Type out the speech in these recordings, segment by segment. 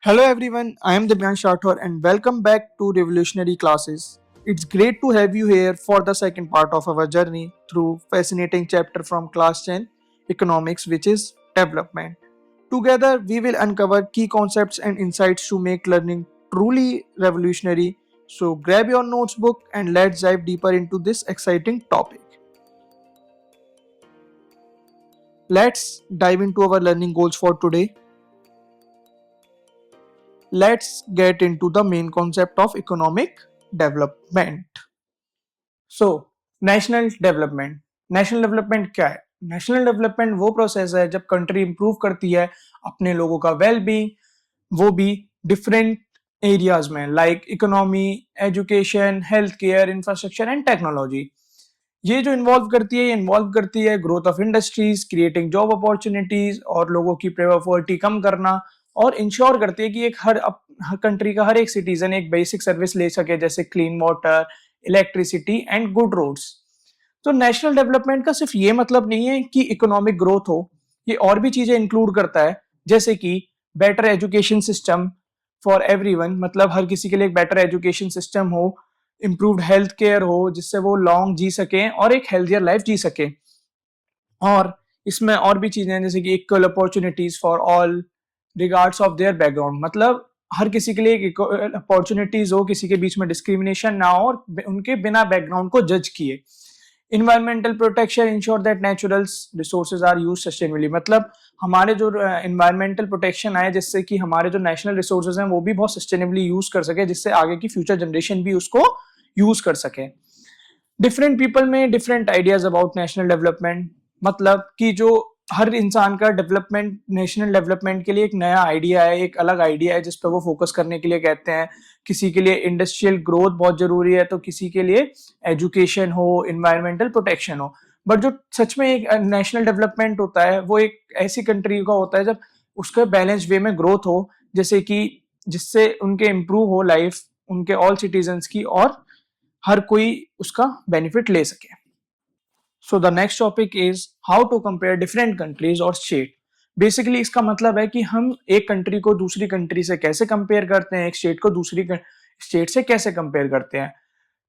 Hello everyone, I am Dibyan Shathor and welcome back to Revolutionary Classes. It's great to have you here for the second part of our journey through fascinating chapter from class 10 Economics, which is development. Together we will uncover key concepts and insights to make learning truly revolutionary. So grab your notebook and let's dive deeper into this exciting topic. Let's dive into our learning goals for today. Let's get into the main concept of economic development. So national development national development क्या है? National development वो process है जब country improve करती है अपने लोगों का वेल बीइंग, वो भी डिफरेंट एरियाज में, like economy, education, health care, infrastructure and technology. ये जो इन्वॉल्व करती है growth of industries, creating job opportunities और लोगों की पॉवर्टी कम करना, और इंश्योर करती है कि एक हर कंट्री का हर एक सिटीजन एक बेसिक सर्विस ले सके, जैसे clean water, electricity and good roads. तो नेशनल डेवलपमेंट का सिर्फ ये मतलब नहीं है कि इकोनॉमिक ग्रोथ हो, ये और भी चीजें इंक्लूड करता है, जैसे कि better education system for everyone, मतलब हर किसी के लिए एक बेटर एजुकेशन सिस्टम हो, इम्प्रूव्ड हेल्थ केयर हो जिससे वो लॉन्ग जी सके और एक हेल्थियर लाइफ जी सके. और इसमें और भी चीजें हैं जैसे कि equal opportunities for all regards of their background, मतलब हर किसी के लिए एक अपॉर्चुनिटीज हो, किसी के बीच में डिस्क्रिमिनेशन ना हो और उनके बिना बैकग्राउंड को जज किए. Environmental protection ensure that natural resources are use sustainably, मतलब हमारे जो इन्वायरमेंटल प्रोटेक्शन आए जिससे कि हमारे जो नेशनल रिसोर्सेज हैं वो भी बहुत सस्टेनेबली यूज कर सके, जिससे आगे की फ्यूचर जनरेशन भी उसको यूज कर सके. डिफरेंट पीपल में different ideas about national development, मतलब कि जो हर इंसान का डेवलपमेंट, नेशनल डेवलपमेंट के लिए एक नया आइडिया है, एक अलग आइडिया है जिस पर वो फोकस करने के लिए कहते हैं. किसी के लिए इंडस्ट्रियल ग्रोथ बहुत जरूरी है, तो किसी के लिए एजुकेशन हो, इन्वायरमेंटल प्रोटेक्शन हो. बट जो सच में एक नेशनल डेवलपमेंट होता है वो एक ऐसी कंट्री का होता है जब उसका बैलेंस वे में ग्रोथ हो, जैसे कि जिससे उनके इम्प्रूव हो लाइफ, उनके ऑल सिटीजन्स की, और हर कोई उसका बेनिफिट ले सके. So the next topic is how to compare different countries और स्टेट. बेसिकली इसका मतलब है कि हम एक कंट्री को दूसरी कंट्री से कैसे कंपेयर करते हैं, एक स्टेट को दूसरी स्टेट से कैसे कंपेयर करते हैं.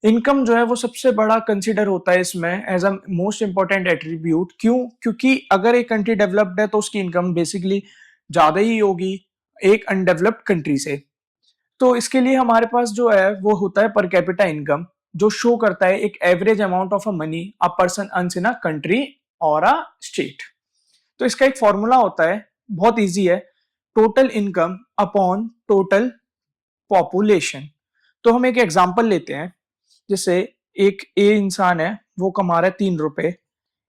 इनकम जो है वो सबसे बड़ा कंसिडर होता है इसमें as a most important attribute. क्यों? क्योंकि अगर एक कंट्री डेवलप्ड है तो उसकी इनकम बेसिकली ज्यादा ही होगी एक अनडेवलप्ड कंट्री से. तो इसके लिए हमारे पास जो है वो होता है पर कैपिटा इनकम, जो शो करता है एक average amount of a money a person earns in a country और अ स्टेट. तो इसका एक फॉर्मूला होता है, बहुत इजी है, total income upon total population. तो हम एक एग्जांपल लेते हैं, जैसे एक ए इंसान है वो कमा रहा है 3 रुपए,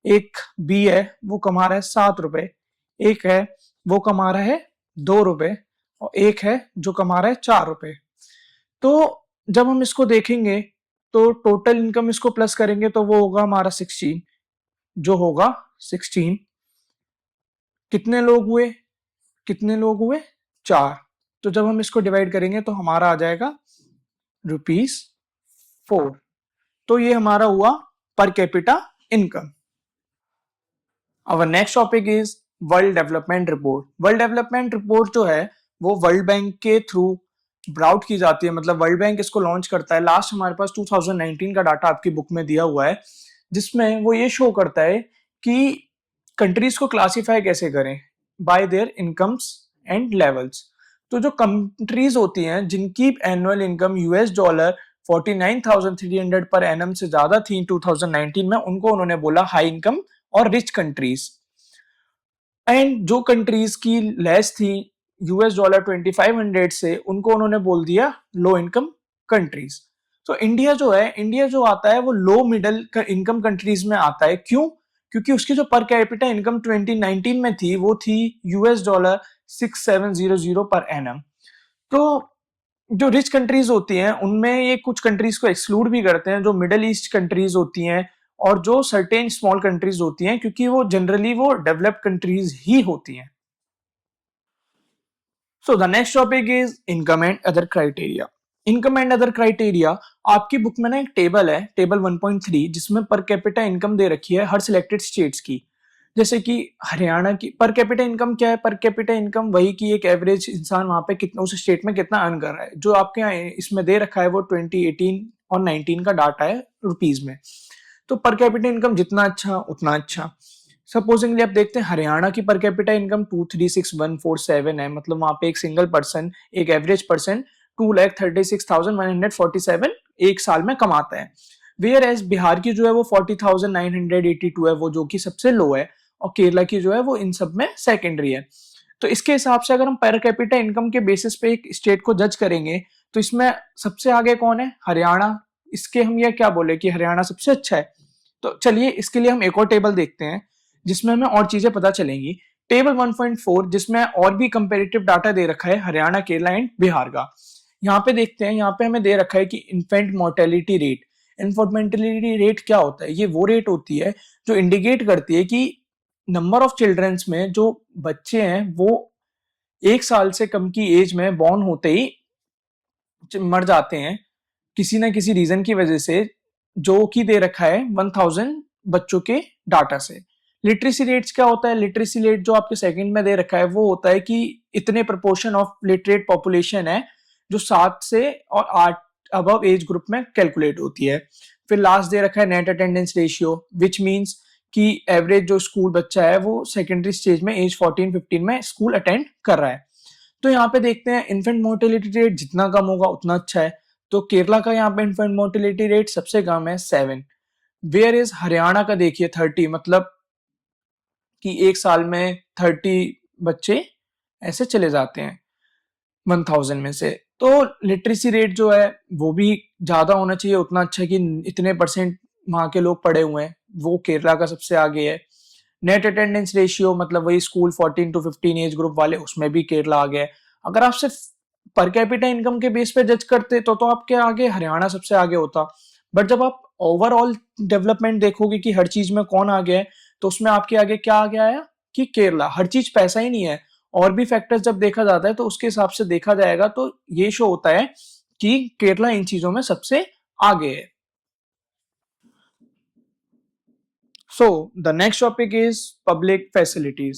एक बी है वो कमा रहा है 7 रुपए, एक है वो कमा रहा है 2 रुपए, और एक है जो कमा रहा है 4 रुपए. तो जब हम इसको देखेंगे तो टोटल इनकम इसको प्लस करेंगे तो वो होगा हमारा 16, जो होगा 16. कितने लोग हुए? कितने लोग हुए? 4. तो जब हम इसको डिवाइड करेंगे तो हमारा आ जाएगा ₹4. तो ये हमारा हुआ per capita income. Our next topic is world development report. World development report जो है वो वर्ल्ड बैंक के थ्रू ब्राउट की जाती है, मतलब वर्ल्ड बैंक इसको लॉन्च करता है. लास्ट हमारे पास 2019 का डाटा आपकी बुक में दिया हुआ है, जिसमें वो ये शो करता है कि कंट्रीज को क्लासिफाई कैसे करें bye there incomes and levels. तो जो कंट्रीज होती हैं जिनकी एनुअल इनकम $49 49,300 पर एनम से ज्यादा थी 2019 में, उनको उन्होंने बोला हाई इनकम और रिच कंट्रीज. एंड जो कंट्रीज की लेस थी $2500 से, उनको उन्होंने बोल दिया लो इनकम कंट्रीज. तो इंडिया जो है, इंडिया जो आता है वो लो मिडिल इनकम कंट्रीज में आता है. क्यों? क्योंकि उसकी जो पर कैपिटा इनकम 2019 में थी वो थी $6700 पर एनम. तो जो रिच कंट्रीज होती हैं उनमें ये कुछ कंट्रीज को एक्सक्लूड भी करते हैं, जो मिडिल ईस्ट कंट्रीज होती हैं और जो सर्टेन स्मॉल कंट्रीज होती हैं, क्योंकि वो जनरली वो डेवलप्ड कंट्रीज ही होती हैं. सो the next topic is income and other criteria. Income and other criteria, आपकी बुक में ना एक टेबल है, टेबल 1.3, जिसमें पर कैपिटा इनकम दे रखी है हर सिलेक्टेड स्टेट्स की. जैसे कि हरियाणा की पर कैपिटा इनकम क्या है? पर कैपिटा इनकम वही कि एक एवरेज इंसान वहां पे कितना, उस स्टेट में कितना अर्न कर रहा है। जो आपके यहाँ इसमें दे रखा है वो 2018 और 19 का डाटा है रुपीज में। तो पर कैपिटा इनकम जितना अच्छा उतना अच्छा। सपोजिंगली आप देखते हैं हरियाणा की पर कैपिटा इनकम 236,147 है, मतलब वहां पे एक सिंगल पर्सन, एक एवरेज पर्सन 2,36,147 एक साल में कमाता है। वेयर एज बिहार की जो है वो 40,982 है, वो जो कि सबसे लो है, और केरला की जो है वो इन सब में सेकेंडरी है। तो इसके हिसाब से अगर हम पर कैपिटा इनकम के बेसिस पे एक स्टेट को जज करेंगे तो इसमें सबसे आगे कौन है? हरियाणा। इसके हम ये क्या बोले कि हरियाणा सबसे अच्छा है। तो चलिए इसके लिए हम एक और टेबल देखते हैं जिसमें हमें और चीजें पता चलेंगी। टेबल 1.4 जिसमें और भी कंपेरेटिव डाटा दे रखा है हरियाणा, केरला एंड बिहार का। यहाँ पे देखते हैं, यहाँ पे हमें दे रखा है कि infant mortality rate. Infant mortality rate क्या होता है? ये वो रेट होती है जो इंडिकेट करती है कि नंबर ऑफ चिल्ड्रंस में जो बच्चे हैं वो 1 साल से कम की एज में बॉर्न होते ही मर जाते हैं किसी ना किसी रीजन की वजह से, जो कि दे रखा है 1000 बच्चों के डाटा से। लिटरेसी रेट्स क्या होता है? लिटरेसी रेट जो आपके सेकंड में दे रखा है वो होता है कि इतने प्रपोर्शन ऑफ लिटरेट पॉपुलेशन है जो 7 से और 8 अबव एज ग्रुप में कैलकुलेट होती है। फिर लास्ट दे रखा है net attendance ratio, which means कि एवरेज जो स्कूल बच्चा है वो सेकेंडरी स्टेज में एज 14-15 में स्कूल अटेंड कर रहा है। तो यहाँ पे देखते हैं इन्फेंट मोर्टेलिटी रेट जितना कम होगा उतना अच्छा है। तो केरला का यहाँ पे इन्फेंट मोर्टेलिटी रेट सबसे कम है 7। वेयर इज हरियाणा का देखिए 30, मतलब कि एक साल में 30 बच्चे ऐसे चले जाते हैं 1000 में से। तो लिटरेसी रेट जो है वो भी ज्यादा होना चाहिए, उतना अच्छा कि इतने परसेंट वहां के लोग पढ़े हुए हैं, वो केरला का सबसे आगे है। नेट अटेंडेंस रेशियो मतलब वही स्कूल 14 to 15 एज ग्रुप वाले, उसमें भी केरला आ गया है। अगर आप सिर्फ पर कैपिटा इनकम के बेस पे जज करते तो आपके आगे हरियाणा सबसे आगे होता। बट जब आप ओवरऑल डेवलपमेंट देखोगे कि हर चीज में कौन आ गया है, तो उसमें आपके आगे क्या आ गया है कि केरला। हर चीज पैसा ही नहीं है, और भी फैक्टर्स जब देखा जाता है तो उसके हिसाब से देखा जाएगा तो ये शो होता है कि केरला इन चीजों में सबसे आगे है। So the next topic is public facilities.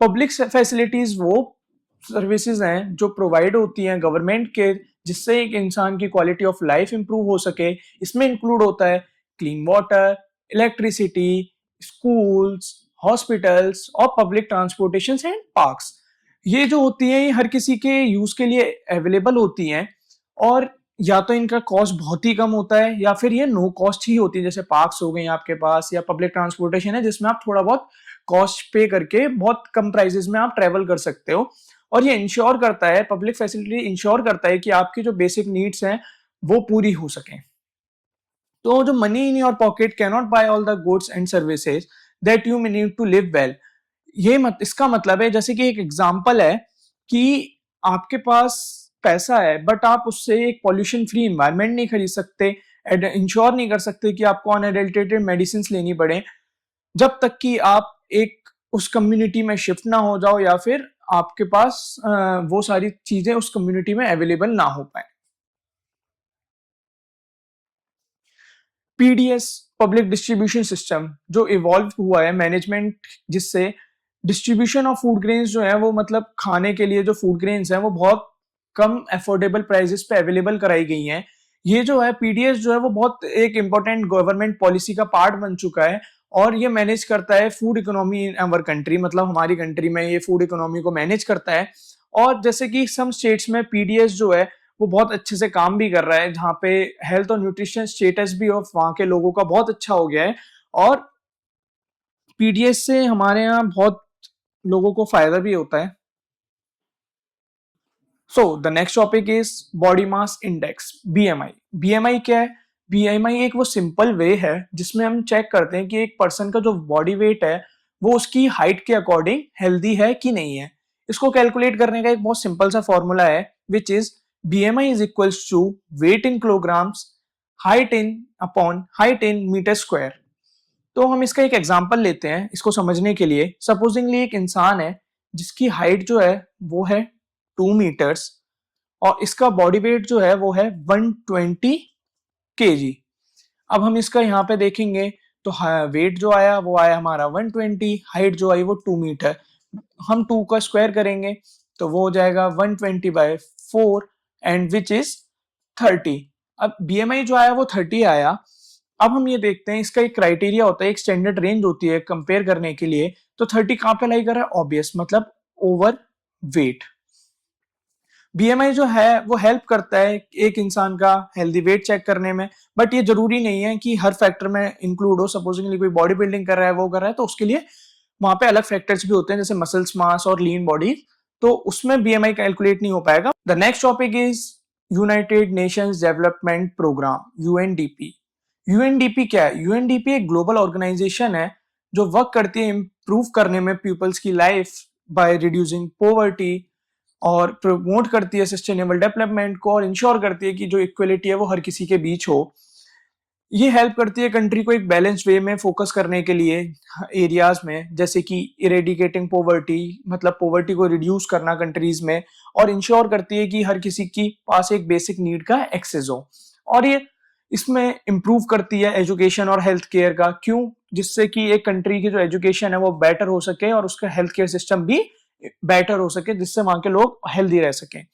Public facilities वो सर्विसेज हैं जो प्रोवाइड होती हैं गवर्नमेंट के, जिससे एक इंसान की क्वालिटी ऑफ लाइफ इंप्रूव हो सके। इसमें इंक्लूड होता है clean water, electricity, schools, hospitals और पब्लिक ट्रांसपोर्टेशन एंड पार्क्स। ये जो होती हैं ये हर किसी के यूज के लिए अवेलेबल होती हैं, और या तो इनका कॉस्ट बहुत ही कम होता है या फिर ये नो कॉस्ट ही होती है। जैसे पार्क्स हो गए आपके पास, या पब्लिक ट्रांसपोर्टेशन है जिसमें आप थोड़ा बहुत कॉस्ट पे करके बहुत कम प्राइसेस में आप ट्रेवल कर सकते हो। और ये इंश्योर करता है, पब्लिक फैसिलिटी इंश्योर करता है कि आपकी जो बेसिक नीड्स हैं वो पूरी हो सकें। तो जो money in your pocket can not buy all the goods and services that you may need to live well. इसका मतलब है, जैसे कि एक एग्जांपल है कि आपके पास पैसा है बट आप उससे एक पॉल्यूशन फ्री इन्वायरमेंट नहीं खरीद सकते, इंश्योर नहीं कर सकते कि आपको अनएडल्टेटेड मेडिसिन लेनी पड़े जब तक कि आप एक उस कम्युनिटी में शिफ्ट ना हो जाओ, या फिर आपके पास वो सारी चीजें उस कम्युनिटी में अवेलेबल ना हो पाए। पीडीएस पब्लिक डिस्ट्रीब्यूशन सिस्टम जो इवॉल्व हुआ है मैनेजमेंट, जिससे डिस्ट्रीब्यूशन ऑफ फूड ग्रेन्स जो है वो, मतलब खाने के लिए जो फूड ग्रेन्स हैं वो बहुत कम अफोर्डेबल प्राइसेस पे अवेलेबल कराई गई हैं। ये जो है पीडीएस जो है वो बहुत एक इंपॉर्टेंट गवर्नमेंट पॉलिसी का पार्ट बन चुका है, और ये मैनेज करता है food economy in our country, मतलब हमारी कंट्री में ये फूड इकोनॉमी को मैनेज करता है। और जैसे कि सम स्टेट्स में पीडीएस जो है वो बहुत अच्छे से काम भी कर रहा है, जहाँ पे हेल्थ और न्यूट्रिशन स्टेटस भी ऑफ वहाँ के लोगों का बहुत अच्छा हो गया है, और पीडीएस से हमारे यहाँ बहुत लोगों को फायदा भी होता है। सो the next topic is body mass index, BMI. BMI क्या है? बीएमआई एक वो सिंपल वे है जिसमें हम चेक करते हैं कि एक पर्सन का जो बॉडी वेट है वो उसकी हाइट के अकॉर्डिंग हेल्दी है कि नहीं है। इसको कैलकुलेट करने का एक बहुत सिंपल सा फॉर्मूला है, which is BMI is equals to weight in kilograms height in upon height in metre square. तो हम इसका एक एग्जांपल लेते हैं इसको समझने के लिए। सपोजिंगली एक इंसान है जिसकी हाइट जो है वो है 2 मीटर्स, और इसका बॉडी वेट जो है वो है 120 केजी। अब हम इसका यहाँ पे देखेंगे तो वेट जो आया वो आया हमारा 120, हाइट जो आई वो 2 मीटर। हम 2 का स्क्वायर करेंगे तो वो हो जाएगा 120/4 एंड विच इज 30। अब बीएमआई जो आया वो 30 आया। अब हम ये देखते हैं इसका एक क्राइटेरिया होता है, एक स्टैंडर्ड रेंज होती है कंपेयर करने के लिए। तो 30 कहां पे लाई कर रहा है? ऑब्वियस, मतलब ओवर वेट। बीएमआई जो है वो हेल्प करता है एक इंसान का हेल्दी वेट चेक करने में, बट ये जरूरी नहीं है कि हर फैक्टर में इंक्लूड हो। सपोजिंगली कोई बॉडी बिल्डिंग कर रहा है, वो कर रहा है, तो उसके लिए वहां पे अलग फैक्टर्स भी होते हैं जैसे मसल्स मास और लीन बॉडी, तो उसमें बीएमआई कैलकुलेट नहीं हो पाएगा। The next topic is United Nations Development Programme, UNDP. UNDP क्या है? यूएनडीपी एक ग्लोबल ऑर्गेनाइजेशन है जो वर्क करती है इंप्रूव करने में पीपल्स की लाइफ बाय रिड्यूसिंग पॉवर्टी, और प्रमोट करती है सस्टेनेबल डेवलपमेंट को, और इंश्योर करती है कि जो इक्वलिटी है वो हर किसी के बीच हो। ये हेल्प करती है कंट्री को एक बैलेंस वे में फोकस करने के लिए एरियाज में, जैसे कि इरेडिकेटिंग पॉवर्टी, मतलब पॉवर्टी को रिड्यूस करना कंट्रीज में, और इंश्योर करती है कि हर किसी की पास एक बेसिक नीड का एक्सेस हो। और ये इसमें इम्प्रूव करती है एजुकेशन और हेल्थ केयर का, क्यों? जिससे कि एक कंट्री की जो एजुकेशन है वो बेटर हो सके और उसका हेल्थ केयर सिस्टम भी बेटर हो सके, जिससे वहां के लोग हेल्दी रह सकें।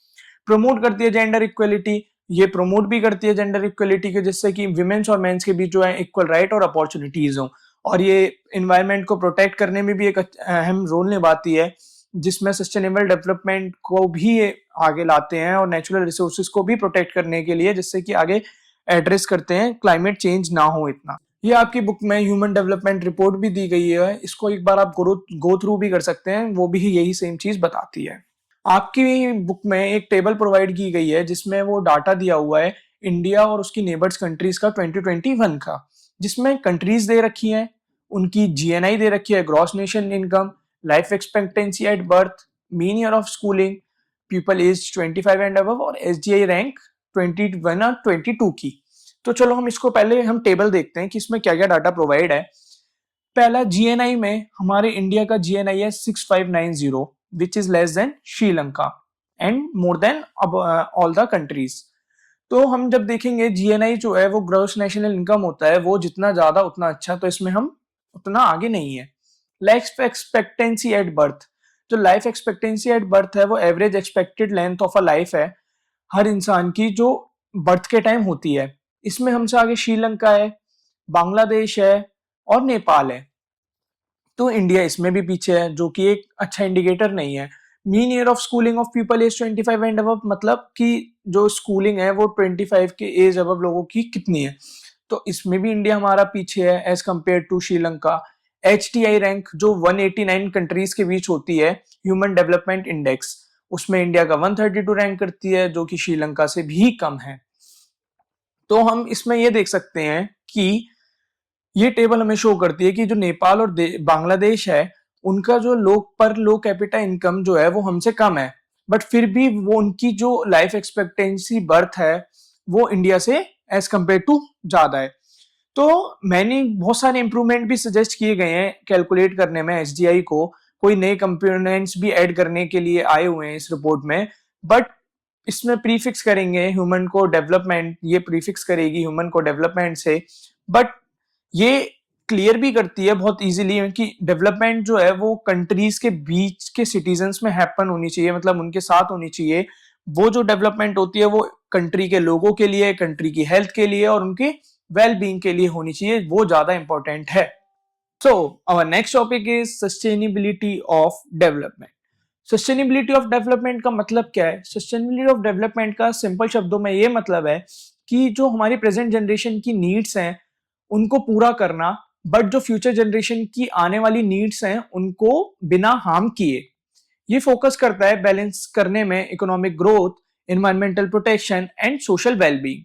प्रमोट करती है जेंडर इक्वलिटी, ये प्रमोट भी करती है जेंडर इक्वलिटी के, जिससे कि विमेन्स और मेंस के बीच जो है इक्वल राइट और अपॉर्चुनिटीज हो। और ये इन्वायरमेंट को प्रोटेक्ट करने में भी एक अहम रोल निभाती है, जिसमें सस्टेनेबल डेवलपमेंट को भी ये आगे लाते हैं और नेचुरल रिसोर्सेज को भी प्रोटेक्ट करने के लिए, जिससे कि आगे एड्रेस करते हैं क्लाइमेट चेंज ना हो इतना। ये आपकी बुक में ह्यूमन डेवलपमेंट रिपोर्ट भी दी गई है, इसको एक बार आप गो थ्रू भी कर सकते हैं, वो भी यही सेम चीज बताती है। आपकी बुक में एक टेबल प्रोवाइड की गई है जिसमें वो डाटा दिया हुआ है इंडिया और उसकी नेबर्स कंट्रीज का 2021 का, जिसमें कंट्रीज दे रखी हैं, उनकी जीएनआई दे रखी है, gross nation income, life expectancy at birth, mean year of schooling, people age 25 and above, और एसडीआई रैंक 21 और 22 की। तो चलो हम इसको पहले हम टेबल देखते हैं कि इसमें क्या क्या डाटा प्रोवाइड है। पहला जीएनआई में हमारे इंडिया का जीएनआई है 6590, which is less than Sri Lanka and more than all the countries. तो हम जब देखेंगे जीएनआई जो है वो ग्रॉस नेशनल इनकम होता है, वो जितना ज्यादा उतना अच्छा, तो इसमें हम उतना आगे नहीं है। लाइफ एक्सपेक्टेंसी एट बर्थ, जो लाइफ एक्सपेक्टेंसी एट बर्थ है वो average expected length of a life है हर इंसान की जो बर्थ के टाइम होती है। इसमें हमसे आगे श्रीलंका है, बांग्लादेश है और नेपाल है। तो इंडिया इसमें भी पीछे है, जो कि एक अच्छा इंडिकेटर नहीं है। Mean year of schooling of people age 25 and above, मतलब कि जो स्कूलिंग है वो 25 के एज अबव लोगों की कितनी है, तो इसमें भी इंडिया हमारा पीछे है as compare to Sri Lanka. HTI rank जो 189 कंट्रीज के बीच होती है, ह्यूमन डेवलपमेंट इंडेक्स, उसमें इंडिया का 132 रैंक करती है, जो कि श्रीलंका से भी कम है। तो हम इसमें ये देख सकते हैं कि ये टेबल हमें शो करती है कि जो नेपाल और बांग्लादेश है, उनका जो लोग कैपिटा इनकम जो है वो हमसे कम है, बट फिर भी वो उनकी जो लाइफ एक्सपेक्टेंसी बर्थ है वो इंडिया से एज कंपेयर टू ज्यादा है। तो मैंने बहुत सारे इंप्रूवमेंट भी सजेस्ट किए गए हैं कैलकुलेट करने में एसडीआई को, कोई नए कंपोनेंट्स भी ऐड करने के लिए आए हुए हैं इस रिपोर्ट में, बट इसमें प्रीफिक्स करेंगे ह्यूमन को डेवलपमेंट, ये प्रीफिक्स करेगी ह्यूमन को डेवलपमेंट से, बट ये क्लियर भी करती है बहुत इजीली कि डेवलपमेंट जो है वो कंट्रीज के बीच के सिटीजन्स में हैपन होनी चाहिए, मतलब उनके साथ होनी चाहिए। वो जो डेवलपमेंट होती है वो कंट्री के लोगों के लिए, कंट्री की हेल्थ के लिए और उनके वेल बीइंग के लिए होनी चाहिए, वो ज्यादा इंपॉर्टेंट है। So our next topic is sustainability of development. Sustainability of development का मतलब क्या है? सस्टेनेबिलिटी ऑफ डेवलपमेंट का सिंपल शब्दों में ये मतलब है कि जो हमारी प्रेजेंट जनरेशन की नीड्स हैं उनको पूरा करना, बट जो फ्यूचर जनरेशन की आने वाली नीड्स हैं उनको बिना हार्म किए। ये फोकस करता है बैलेंस करने में economic growth, environmental protection and social wellbeing.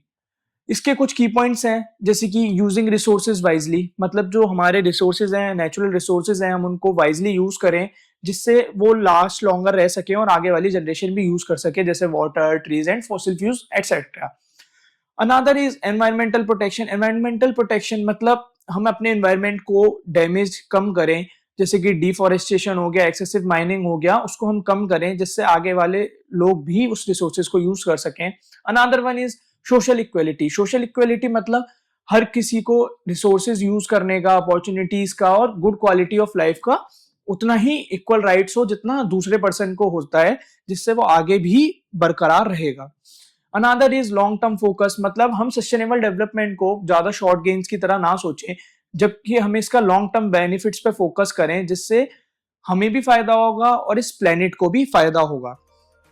इसके कुछ की पॉइंट्स हैं जैसे कि यूजिंग रिसोर्सेज वाइजली, मतलब जो हमारे रिसोर्सेज हैं, नेचुरल रिसोर्सेज हैं, हम उनको वाइजली यूज करें जिससे वो लास्ट लॉन्गर रह सके और आगे वाली जनरेशन भी यूज कर सके, जैसे water, trees and fossil fuels etcetera. Another is environmental protection. Environmental protection मतलब हम अपने एनवायरमेंट को डैमेज कम करें, जैसे कि डिफॉरेस्टेशन हो गया, एक्सेसिव माइनिंग हो गया, उसको हम कम करें जिससे आगे वाले लोग भी उस रिसोर्सेज को यूज कर सकें। Another one is social equality. Social equality मतलब हर किसी को रिसोर्सेज यूज करने का, अपॉर्चुनिटीज का और गुड क्वालिटी ऑफ लाइफ का उतना ही इक्वल राइट्स हो जितना दूसरे पर्सन को होता है, जिससे वो आगे भी बरकरार रहेगा। Another is long term focus, मतलब हम सस्टेनेबल डेवलपमेंट को ज्यादा शॉर्ट गेन्स की तरह ना सोचें, जबकि हम इसका लॉन्ग टर्म बेनिफिट्स पे फोकस करें, जिससे हमें भी फायदा होगा और इस प्लेनेट को भी फायदा होगा।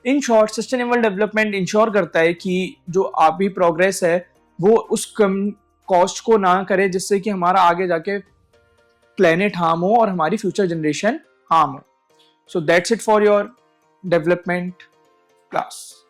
In short sustainable development ensure करता है कि जो अभी प्रोग्रेस है वो उस कम कॉस्ट को ना करे जिससे कि हमारा आगे जाके प्लेनेट हार्म हो और हमारी फ्यूचर जनरेशन हार्म हो। So that's it for your development class.